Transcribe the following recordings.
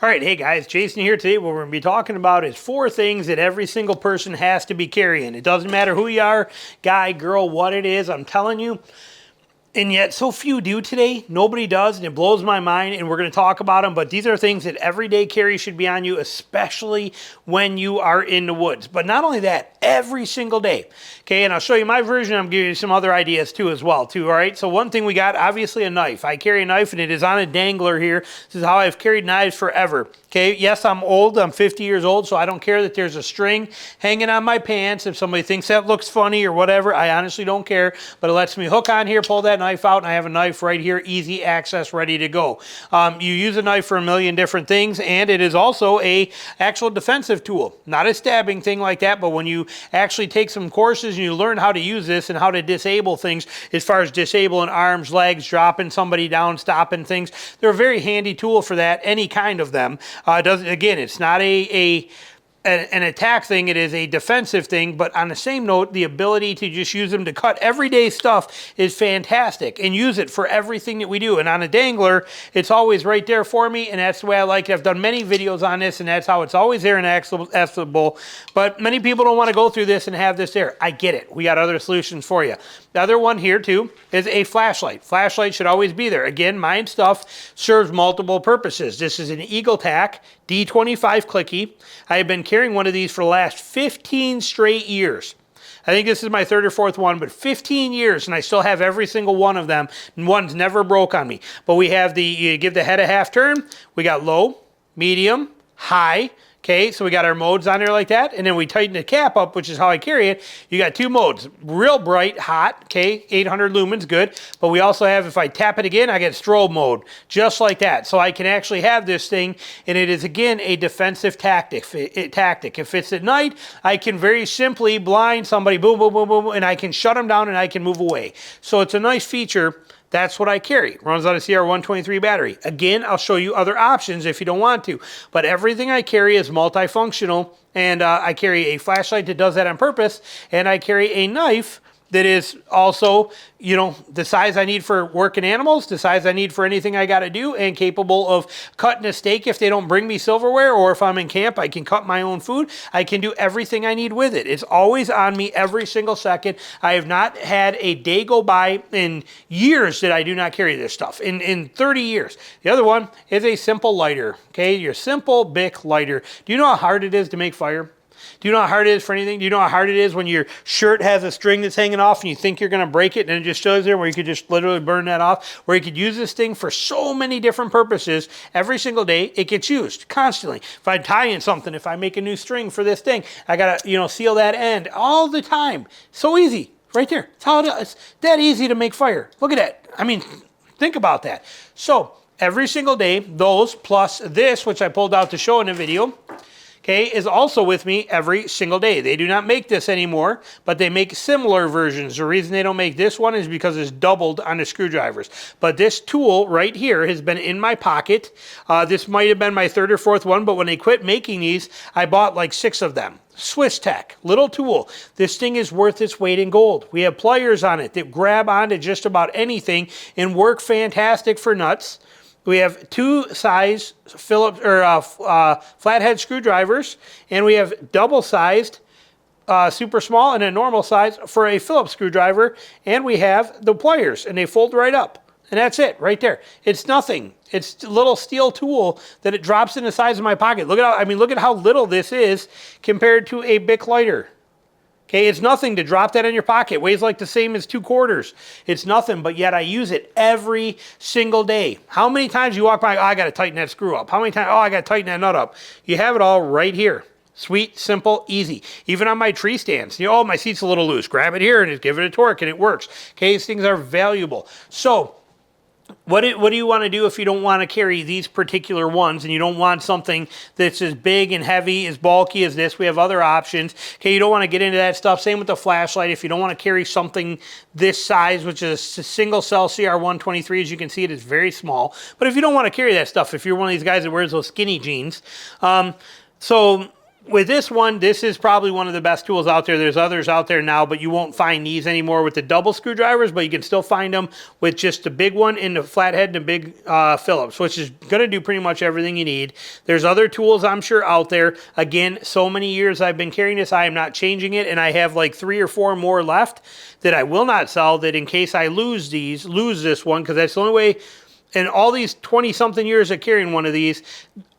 All right, hey guys, Jason here today. What we're going to be talking about is 4 things that every single person has to be carrying. It doesn't matter who you are, guy, girl, what it is, I'm telling you. And yet so few do today. Nobody does, and it blows my mind, and we're going to talk about them. But these are things that everyday carry should be on you, especially when you are in the woods. But not only that, every single day. Okay, and I'll show you my version. I'm giving you some other ideas too as well, all right? So one thing we got, obviously a knife. I carry a knife, and it is on a dangler here. This is how I've carried knives forever. Okay, yes, I'm old. I'm 50 years old, so I don't care that there's a string hanging on my pants. If somebody thinks that looks funny or whatever, I honestly don't care. But it lets me hook on here, pull that knife out, and I have a knife right here, easy access, ready to go. You use a knife for a million different things, and it is also a actual defensive tool. Not a stabbing thing like that, but when you actually take some courses and you learn how to use this and how to disable things, as far as disabling arms, legs, dropping somebody down, stopping things, they're a very handy tool for that, any kind of them. Again, it's not an attack thing, it is a defensive thing, but on the same note, the ability to just use them to cut everyday stuff is fantastic, and use it for everything that we do. And on a dangler, it's always right there for me, and that's the way I like it. I've done many videos on this, and that's how it's always there and accessible. But many people don't want to go through this and have this there. I get it. We got other solutions for you. The other one here too is a flashlight. Flashlight should always be there. Again, mine stuff serves multiple purposes. This is an Eagle Tack D25 clicky. I have been carrying one of these for the last 15 straight years. I think this is my 3rd or 4th one, but 15 years, and I still have every single one of them, and one's never broke on me. But we have you give the head a half turn. We got low, medium, high. Okay, so we got our modes on there like that, and then we tighten the cap up, which is how I carry it. You got 2 modes, real bright, hot, okay, 800 lumens, good. But we also have, if I tap it again, I get strobe mode, just like that. So I can actually have this thing, and it is, again, a defensive tactic. If it's at night, I can very simply blind somebody, boom, boom, boom, boom, and I can shut them down and I can move away. So it's a nice feature. That's what I carry. Runs on a CR123 battery. Again, I'll show you other options if you don't want to. But everything I carry is multifunctional, and I carry a flashlight that does that on purpose, and I carry a knife that is also, you know, the size I need for working animals, the size I need for anything I got to do, and capable of cutting a steak if they don't bring me silverware, or if I'm in camp, I can cut my own food. I can do everything I need with it. It's always on me every single second. I have not had a day go by in years that I do not carry this stuff, in 30 years. The other one is a simple lighter, okay? Your simple Bic lighter. Do you know how hard it is to make fire? Do you know how hard it is for anything? Do you know how hard it is when your shirt has a string that's hanging off and you think you're going to break it, and it just shows there where you could just literally burn that off? Where you could use this thing for so many different purposes. Every single day it gets used constantly. If I tie in something, if I make a new string for this thing, I got to, you know, seal that end all the time. So easy. Right there. It's how it is. It's that easy to make fire. Look at that. I mean, think about that. So every single day, those plus this, which I pulled out to show in a video, okay, is also with me every single day. They do not make this anymore, but they make similar versions. The reason they don't make this one is because it's doubled on the screwdrivers. But this tool right here has been in my pocket. This might have been my 3rd or 4th one, but when they quit making these, I bought like 6 of them. Swiss Tech, little tool. This thing is worth its weight in gold. We have pliers on it that grab onto just about anything and work fantastic for nuts. We have 2 size Phillips or flathead screwdrivers, and we have double-sized super small and a normal size for a Phillips screwdriver, and we have the pliers, and they fold right up. And that's it, right there. It's nothing. It's a little steel tool that it drops in the size of my pocket. Look at how little this is compared to a Bic lighter. Okay, it's nothing to drop that in your pocket. It weighs like the same as 2 quarters. It's nothing, but yet I use it every single day. How many times you walk by, oh, I got to tighten that screw up. How many times, oh, I got to tighten that nut up. You have it all right here. Sweet, simple, easy. Even on my tree stands. You know, oh, my seat's a little loose. Grab it here and just give it a torque and it works. Okay, these things are valuable. So, what do you want to do if you don't want to carry these particular ones and you don't want something that's as big and heavy, as bulky as this? We have other options. Okay, you don't want to get into that stuff. Same with the flashlight. If you don't want to carry something this size, which is a single cell CR123, as you can see, it is very small. But if you don't want to carry that stuff, if you're one of these guys that wears those skinny jeans, so with this one, this is probably one of the best tools out there. There's others out there now, but you won't find these anymore with the double screwdrivers, but you can still find them with just the big one in the flathead and the big Phillips, which is going to do pretty much everything you need. There's other tools I'm sure out there. Again, so many years I've been carrying this, I am not changing it, and I have like 3 or 4 more left that I will not sell, that in case I lose this one, because that's the only way in all these 20-something years of carrying one of these,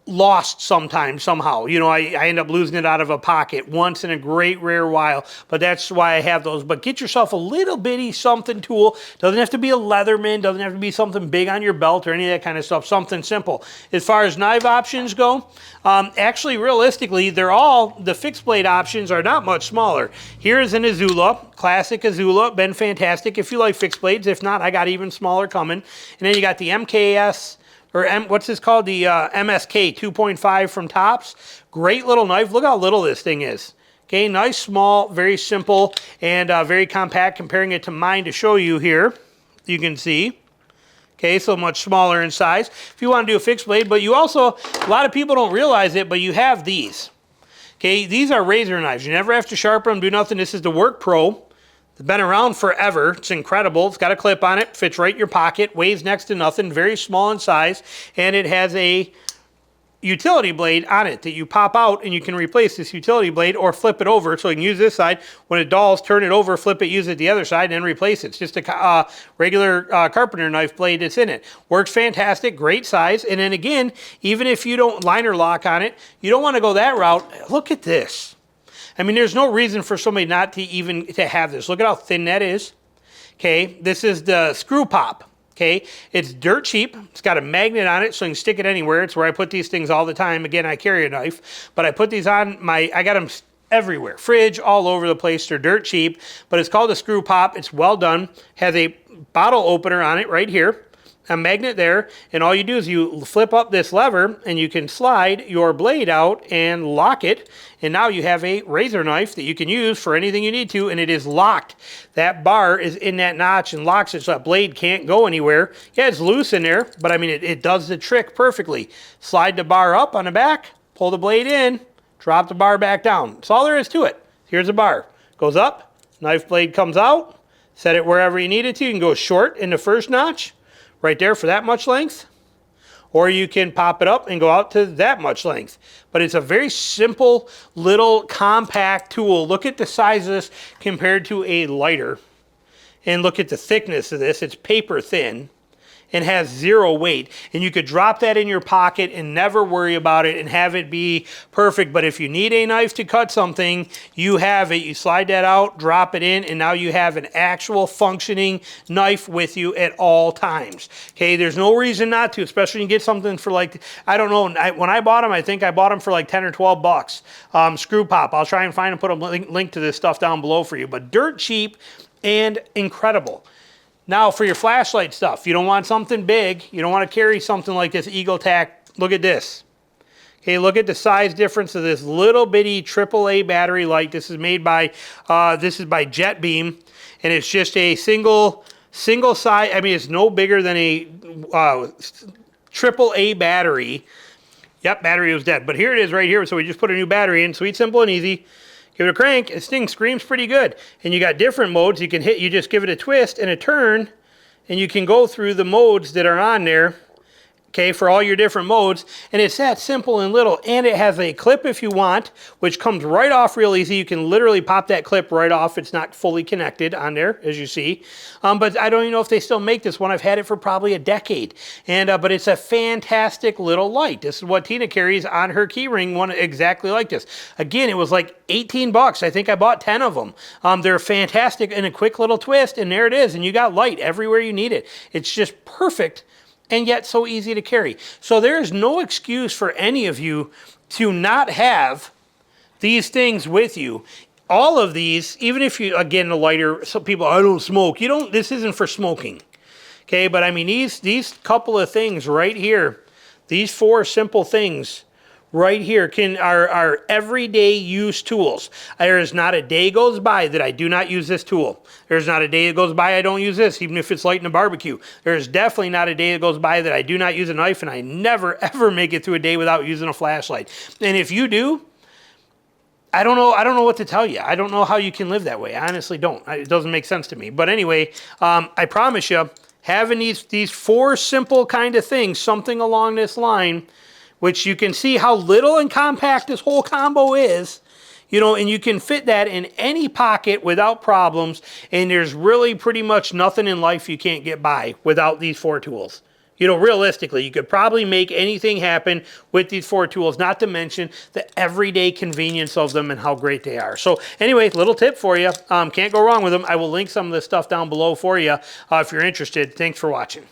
lost sometimes somehow. You know, I end up losing it out of a pocket once in a great rare while, but that's why I have those. But get yourself a little bitty something tool. Doesn't have to be a Leatherman, doesn't have to be something big on your belt or any of that kind of stuff, something simple. As far as knife options go, actually realistically, the fixed blade options are not much smaller. Here's an Azula, classic Azula, been fantastic if you like fixed blades. If not, I got even smaller coming. And then you got the MKS, or what's this called? The MSK 2.5 from Tops. Great little knife. Look how little this thing is. Okay, nice, small, very simple, and very compact. Comparing it to mine to show you here, you can see. Okay, so much smaller in size. If you want to do a fixed blade, but you also, a lot of people don't realize it, but you have these. Okay, these are razor knives. You never have to sharpen them, do nothing. This is the Work Pro. It's been around forever. It's incredible. It's got a clip on it, fits right in your pocket, weighs next to nothing, very small in size, and it has a utility blade on it that you pop out and you can replace this utility blade or flip it over so you can use this side. When it dulls, turn it over, flip it, use it the other side, and then replace it. It's just a regular carpenter knife blade that's in it. Works fantastic, great size, and then again, even if you don't liner lock on it, you don't want to go that route. Look at this. I mean, there's no reason for somebody not to even have this. Look at how thin that is. Okay, this is the screw pop. Okay, it's dirt cheap. It's got a magnet on it so you can stick it anywhere. It's where I put these things all the time. Again, I carry a knife, but I put these on I got them everywhere. Fridge, all over the place. They're dirt cheap, but it's called a screw pop. It's well done. Has a bottle opener on it right here. A magnet there, and all you do is you flip up this lever and you can slide your blade out and lock it, and now you have a razor knife that you can use for anything you need to, and it is locked. That bar is in that notch and locks it so that blade can't go anywhere. Yeah, it's loose in there, but I mean it does the trick perfectly. Slide the bar up on the back, pull the blade in, drop the bar back down. That's all there is to it. Here's a bar. Goes up, knife blade comes out, set it wherever you need it to. You can go short in the first notch, right there for that much length, or you can pop it up and go out to that much length. But it's a very simple little compact tool. Look at the size of this compared to a lighter, and look at the thickness of this. It's paper thin and has 0 weight, and you could drop that in your pocket and never worry about it and have it be perfect. But if you need a knife to cut something, you have it. You slide that out, drop it in, and now you have an actual functioning knife with you at all times. Okay, there's no reason not to, especially when you get something for like, I don't know, when I bought them, I think I bought them for like 10 or 12 bucks. Screw pop. I'll try and find and put a link to this stuff down below for you, but dirt cheap and incredible. Now for your flashlight stuff, you don't want something big. You don't want to carry something like this Eagle Tack. Look at this. Okay, look at the size difference of this little bitty AAA battery light. This is made by, by Jet Beam, and it's just a single size. I mean, it's no bigger than a AAA battery. Yep, battery was dead, but here it is right here. So we just put a new battery in, sweet, simple, and easy. Give it a crank, this thing screams pretty good. And you got different modes. You can hit, you just give it a twist and a turn, and you can go through the modes that are on there, okay, for all your different modes. And it's that simple and little. And it has a clip if you want, which comes right off real easy. You can literally pop that clip right off. It's not fully connected on there, as you see. But I don't even know if they still make this one. I've had it for probably a decade. And but it's a fantastic little light. This is what Tina carries on her keyring, one exactly like this. Again, it was like 18 bucks. I think I bought 10 of them. They're fantastic and a quick little twist, and there it is. And you got light everywhere you need it. It's just perfect, and yet so easy to carry. So there is no excuse for any of you to not have these things with you. All of these, even if you, again, the lighter, some people, I don't smoke. You don't, this isn't for smoking. Okay, but I mean, these couple of things right here, these 4 simple things right here are everyday use tools. There is not a day goes by that I do not use this tool. There's not a day that goes by I don't use this, even if it's lighting a barbecue. There's definitely not a day that goes by that I do not use a knife, and I never, ever make it through a day without using a flashlight. And if you do, I don't know. I don't know what to tell you. I don't know how you can live that way. I honestly don't. It doesn't make sense to me. But anyway, I promise you, having these 4 simple kind of things, something along this line, which you can see how little and compact this whole combo is, you know, and you can fit that in any pocket without problems. And there's really pretty much nothing in life you can't get by without these 4 tools. You know, realistically, you could probably make anything happen with these 4 tools, not to mention the everyday convenience of them and how great they are. So anyway, little tip for you. Can't go wrong with them. I will link some of this stuff down below for you if you're interested. Thanks for watching.